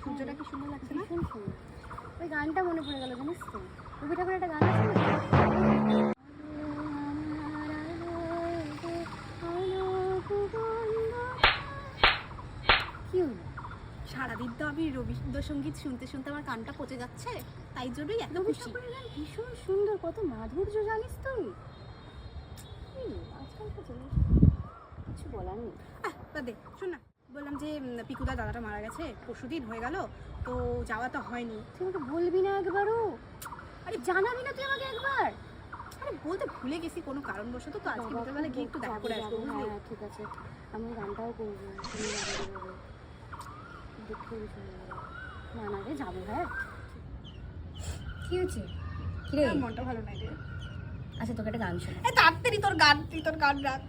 সূর্যটা কি সুন্দর লাগছে না? ভীষণ সুন্দর। ওই গানটা মনে পড়ে গেল, জানিস তো রবি ঠাকুরের একটা গান আছে না, কি হলো? সারাদিন তো আমি রবীন্দ্রসঙ্গীত শুনতে শুনতে আমার কানটা পচে যাচ্ছে, তাই জন্যই এত রবি খুশি। ঠাকুরের গান ভীষণ সুন্দর, কত মাধুর্য, জানিস তুই? আজকাল তো চলে কিছু বলার নেই। বাদ দে, শোন না, বললাম যে পিকুদার দাদাটা মারা গেছে, পরশুদিন হয়ে গেল, তো যাওয়া তো হয়নি। তুই আমাকে বলবি না একবারও? আরে জানাবি না তুই আমাকে একবার? আরে বলতে ভুলে গেছি কোনো কারণবশত, তো আজকে বিকেলবেলা গিয়ে একটু দেখা করে আসবো, বুঝলি? হ্যাঁ ঠিক আছে, আমি গানটাও করবো, তুমি দুঃখ বিষয় না না রে, যাবো। হ্যাঁ কি হয়েছে? কি রে? আমার মনটা ভালো নাই রে। আচ্ছা তোকে একটা গান শোনা। তাড়াতাড়ি তোর গান রাখ।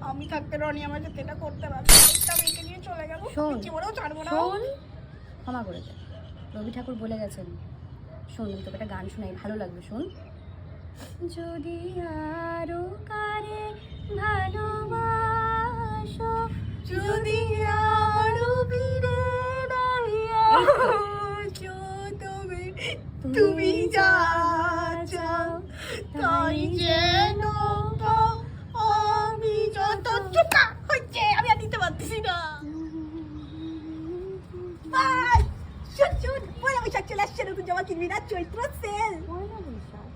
আমি থাকতে রনি আমার সাথে এটা করতে পারবে না, একটা মেয়েকে নিয়ে চলে গেল, শোন, জীবনেও ছাড়বো না। শোন, ক্ষমা করে দে, রবি ঠাকুর বলে গেছেন। শোন, আমি তোকে একটা গান শোনাই, ভালো লাগবে, শোন। যদি আরো কারে ভালোবাসো, যদি আরো ফিরে দাঁড়িয়ে তুমি যা চাও তাই যেন পাও, আমি যত চুকা হচ্ছে আমি আর দিতে পারতেছি না। বাই শুন পয়লা বৈশাখ চলে আসছে, নতুন জামা কিনবি না? চৈত্র সেল। পয়লা বৈশাখ?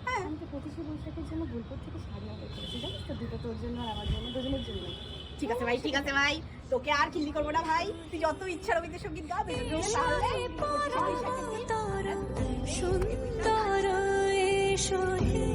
হ্যাঁ, আমি তো 25শে বৈশাখের জন্য বোলপুর থেকে শাড়ি অর্ডার করেছি, জানিস তো, দুটো তোর জন্য আর আমার জন্য, দুজনের জন্য। ঠিক আছে ভাই, ঠিক আছে ভাই, তোকে আর খিল্লি করবো না ভাই, তুই যত ইচ্ছা রবীন্দ্রসঙ্গীত গা। সুন্দর এসো হে